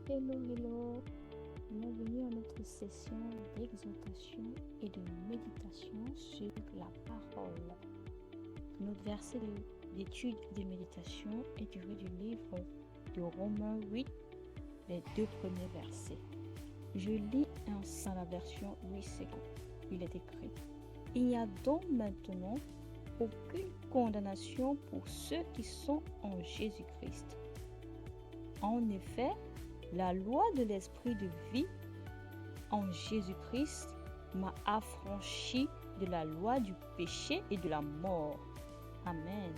Hello, bienvenue à notre session d'exhortation et de méditation sur la parole. Notre verset d'étude et de méditation est tiré du livre de Romains 8, les 2 premiers versets. Je lis dans la version 8 secondes. Il est écrit: Il n'y a donc maintenant aucune condamnation pour ceux qui sont en Jésus-Christ. En effet, la loi de l'esprit de vie en Jésus-Christ m'a affranchi de la loi du péché et de la mort. Amen.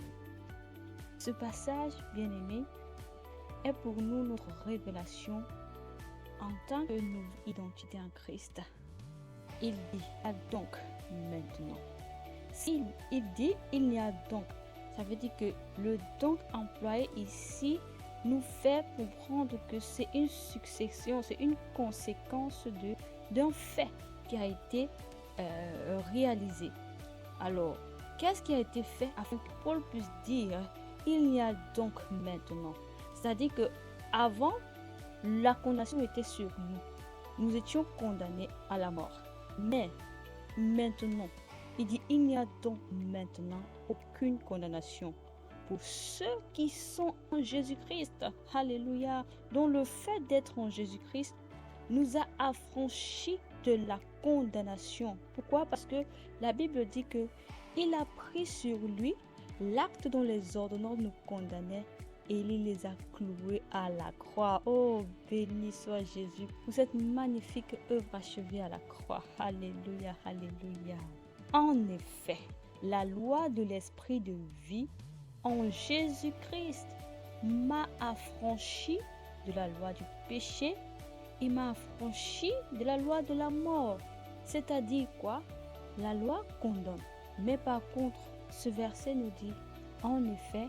Ce passage, bien-aimé, est pour nous notre révélation en tant que nouvelle identité en Christ. Il dit donc maintenant. S'il dit il y a donc, ça veut dire que le donc employé ici nous fait comprendre que c'est une succession, c'est une conséquence d'un fait qui a été réalisé. Alors, qu'est-ce qui a été fait afin que Paul puisse dire il y a donc maintenant? C'est-à-dire que avant, la condamnation était sur nous. Nous étions condamnés à la mort. Mais maintenant, il dit il n'y a donc maintenant aucune condamnation pour ceux qui sont en Jésus-Christ. Alléluia. Dont le fait d'être en Jésus-Christ nous a affranchis de la condamnation. Pourquoi? Parce que la Bible dit que il a pris sur lui l'acte dont les ordonnances nous condamnaient et il les a cloués à la croix. Oh, béni soit Jésus pour cette magnifique œuvre achevée à la croix. Alléluia, alléluia. En effet, la loi de l'esprit de vie en Jésus-Christ m'a affranchi de la loi du péché et m'a affranchi de la loi de la mort. C'est-à-dire quoi? La loi condamne. Mais par contre, ce verset nous dit, en effet,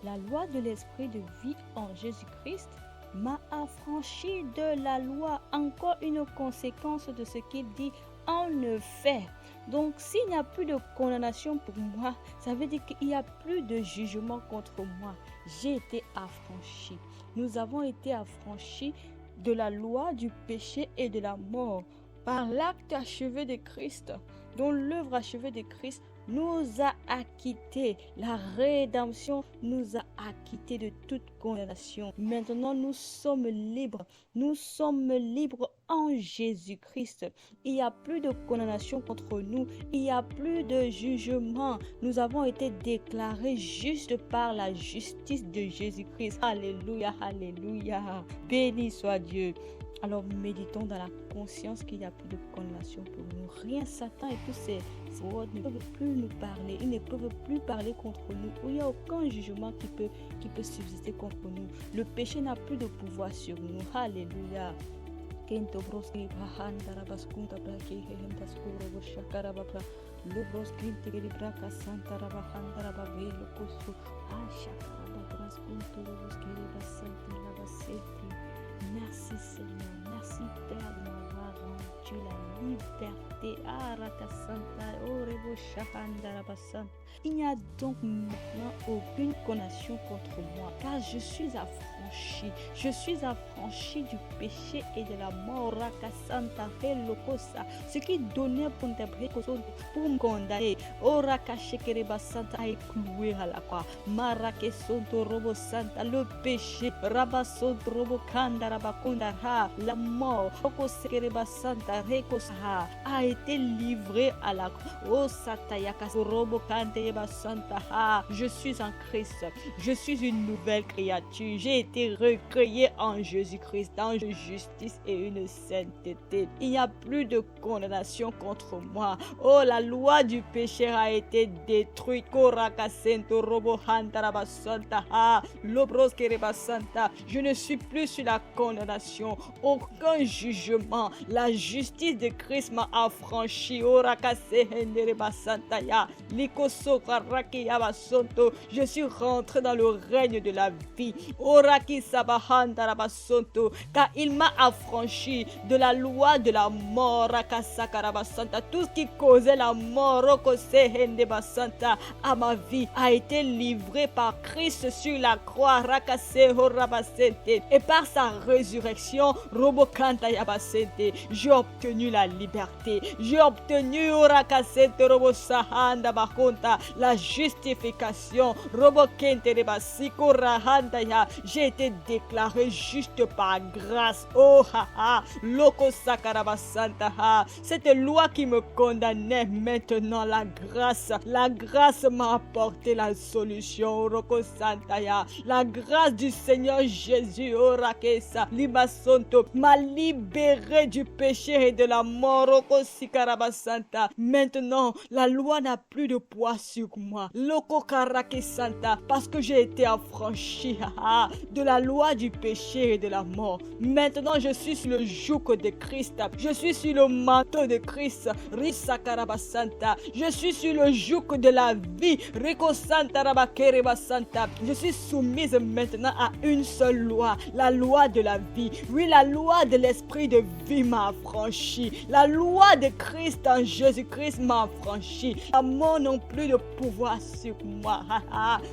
la loi de l'esprit de vie en Jésus-Christ m'a affranchi de la loi. Encore une conséquence de ce qu'il dit, en effet. Donc, s'il n'y a plus de condamnation pour moi, ça veut dire qu'il n'y a plus de jugement contre moi. J'ai été affranchi. Nous avons été affranchis de la loi du péché et de la mort par l'acte achevé de Christ, dont l'œuvre achevée de Christ nous a acquittés. La rédemption nous a acquittés de toute condamnation. Maintenant, nous sommes libres. Nous sommes libres en Jésus-Christ. Il n'y a plus de condamnation contre nous. Il n'y a plus de jugement. Nous avons été déclarés justes par la justice de Jésus-Christ. Alléluia, alléluia. Béni soit Dieu. Alors méditons dans la conscience qu'il n'y a plus de condamnation pour nous. Rien, Satan et tous ces words ne peuvent plus nous parler. Ils ne peuvent plus parler contre nous. Il n'y a aucun jugement qui peut subsister contre nous. Le péché n'a plus de pouvoir sur nous. Alléluia. Merci Seigneur, merci Père de m'avoir rendu la liberté. Il n'y a donc maintenant aucune condamnation contre moi, car je suis affranchi. Je suis affranchi du péché et de la mort. Ce qui donnait pour me condamner. A été cloué à la croix. Le péché, la mort, a été livré à la croix. Je suis en Christ. Je suis une nouvelle créature. J'ai été recréé en Jésus-Christ, dans une justice et une sainteté. Il n'y a plus de condamnation contre moi. Oh, la loi du péché a été détruite. Je ne suis plus sur la condamnation. Aucun jugement. La justice de Christ m'a affranchi. Je suis rentré dans le règne de la vie. car il m'a affranchi de la loi de la mort, Rakasakarabasanta. Tout ce qui causait la mort, Rokosehendebasanta, à ma vie a été livré par Christ sur la croix, Rakasehorabasente, et par sa résurrection, Robokanta Yabasente, j'ai obtenu la liberté, j'ai obtenu Rakasete Robosahanda Bakonta, la justification, Robokente Rebasikorahanda, j'ai été déclaré juste par grâce. Oh ha ha, Loko Sakarabasanta ha. Cette loi qui me condamnait, maintenant la grâce m'a apporté la solution. Roko Santaya, la grâce du Seigneur Jésus, oh Rakesa, Libasonto, m'a libéré du péché et de la mort. Roko Sikarabasanta. Maintenant, la loi n'a plus de poids sur moi. Loko Karake Santa, parce que j'ai été affranchi de la loi du péché et de la mort. Maintenant, je suis sur le joug de Christ. Je suis sur le manteau de Christ. Risakarabasanta. Je suis sur le joug de la vie. Riko Santa Rabakerebasanta. Je suis soumise maintenant à une seule loi, la loi de la vie. Oui, la loi de l'esprit de vie m'a affranchi. La loi de Christ en Jésus-Christ m'a affranchi. La mort n'a plus de pouvoir sur moi.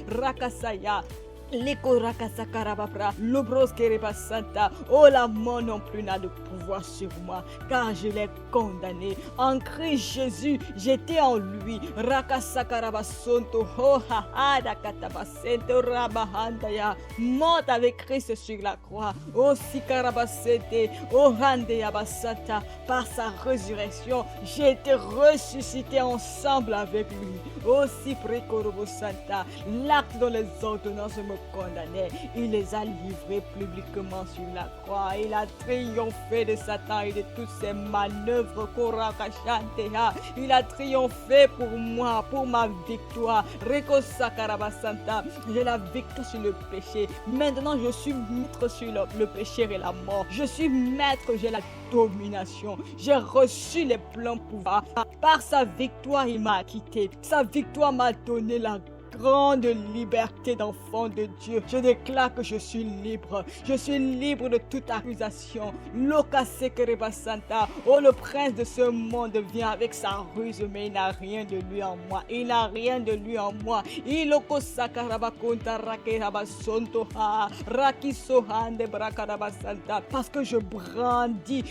Rakasaya. Leko Rakasakarababra, Lobroskere-Basanta. Oh, la mort non plus n'a de pouvoir sur moi, car je l'ai condamné. En Christ Jésus, j'étais en lui. Rakasakarabasonto, oh ha ha, Dakatabasento Rabahandaya, morte avec Christ sur la croix. Oh Sikarabasete, oh Handeya Basanta, par sa résurrection, j'ai été ressuscité ensemble avec lui. Oh Siprekorobosanta, l'acte dans les ordonnances me condamnait, il les a livrés publiquement sur la croix. Il a triomphé de Satan et de toutes ses manœuvres. Il a triomphé pour moi, pour ma victoire. J'ai la victoire sur le péché. Maintenant, je suis maître sur le péché et la mort. Je suis maître, j'ai la domination. J'ai reçu les pleins pouvoirs. Par sa victoire, il m'a acquitté. Sa victoire m'a donné la grande liberté d'enfant de Dieu. Je déclare que je suis libre. Je suis libre de toute accusation. Lokasekerebasanta. Oh, le prince de ce monde vient avec sa ruse, mais il n'a rien de lui en moi. Il n'a rien de lui en moi. Parce que je brandis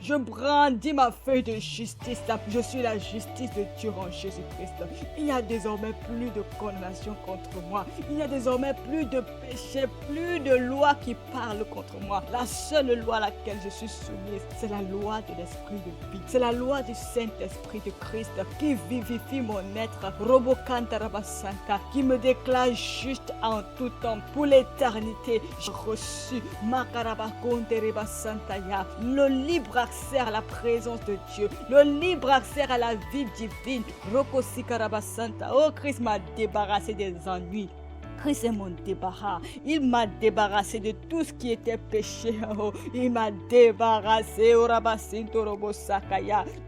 je brandis ma feuille de justice. Je suis la justice de Dieu en Jésus-Christ. Il y a désormais plus de condamnation contre moi. Il n'y a désormais plus de péché, plus de loi qui parle contre moi. La seule loi à laquelle je suis soumise, c'est la loi de l'esprit de vie. C'est la loi du Saint-Esprit de Christ qui vivifie mon être. Robokantarabasanta, qui me déclare juste en tout temps pour l'éternité. J'ai reçu Makarabakonterebasantaya, le libre accès à la présence de Dieu, le libre accès à la vie divine. Rokosikarabasanta. Oh, Christ m'a débarrassé des ennuis. Christ est mon débarras. Il m'a débarrassé de tout ce qui était péché. Oh, il m'a débarrassé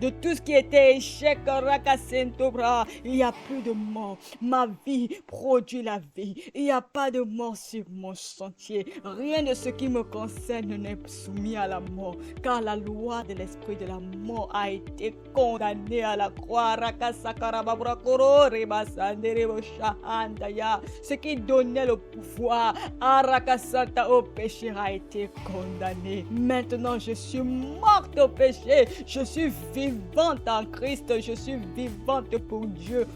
de tout ce qui était échec. Il n'y a plus de mort. Ma vie produit la vie. Il n'y a pas de mort sur mon sentier. Rien de ce qui me concerne n'est soumis à la mort, car la loi de l'esprit de la mort a été condamnée à la croix. Ce qui donnait le pouvoir à Rakasanta au péché a été condamné. Maintenant, je suis morte au péché. Je suis vivante en Christ. Je suis vivante pour Dieu.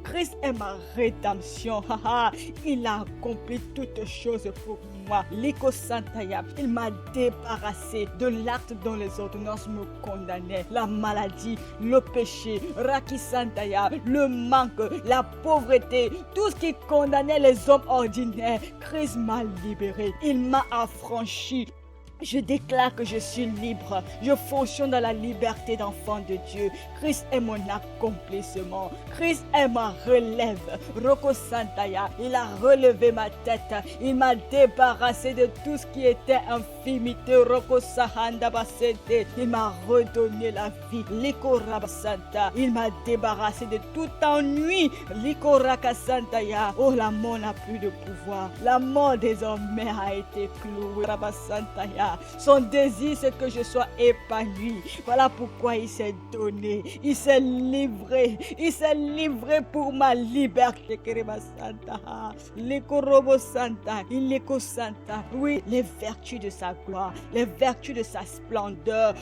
Christ est ma rédemption. Il a accompli toutes choses pour moi. Il m'a débarrassé de l'acte dont les ordonnances me condamnaient. La maladie, le péché, Rakisantaya, le manque, la pauvreté, tout ce qui condamnait les hommes ordinaires. Christ m'a libéré. Il m'a affranchi. Je déclare que je suis libre. Je fonctionne dans la liberté d'enfant de Dieu. Christ est mon accomplissement. Christ est ma relève. Roko Santaya, il a relevé ma tête. Il m'a débarrassé de tout ce qui était infimité. Roko Sahanda Basente, il m'a redonné la vie. Liko Rabasanta, il m'a débarrassé de tout ennui. Liko Rakasantaya, oh la mort n'a plus de pouvoir. La mort désormais a été clouée. Rabasantaya. Son désir, c'est que je sois épanoui. Voilà pourquoi il s'est donné. Il s'est livré. Il s'est livré pour ma liberté. Oui, les vertus de sa gloire, les vertus de sa splendeur.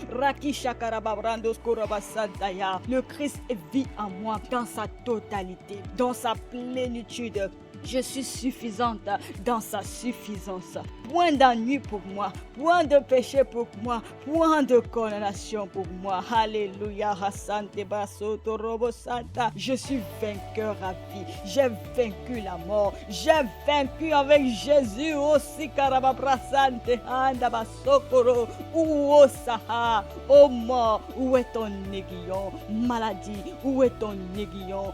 Le Christ vit en moi dans sa totalité, dans sa plénitude. Je suis suffisante dans sa suffisance. Point d'ennui pour moi, point de péché pour moi, point de condamnation pour moi. Alléluia. Je suis vainqueur à vie. J'ai vaincu la mort. J'ai vaincu avec Jésus aussi. Oh mort, où est ton aiguillon? Maladie, où est ton aiguillon?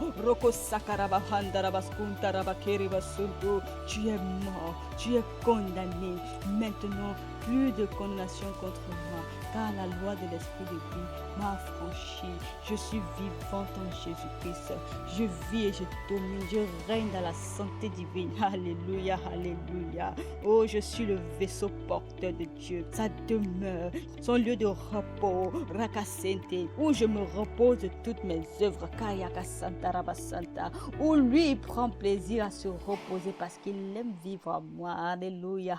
Tu es mort, tu es condamné. Maintenant, plus de condamnation contre moi, car la loi de l'esprit de vie m'a affranchi. Je suis vivante en Jésus-Christ. Je vis et je domine, je règne dans la santé divine. Alléluia, alléluia. Oh, je suis le vaisseau porteur de Dieu. Sa demeure, son lieu de repos, Rakasente, où je me repose de toutes mes œuvres, Kayaka Santa Rabasanta, où lui prend plaisir à se reposer parce qu'il aime vivre en moi. Alléluia,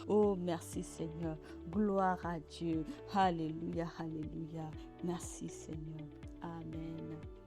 oh, merci Seigneur. Gloire à Dieu. Alléluia, alléluia. Merci Seigneur. Amen.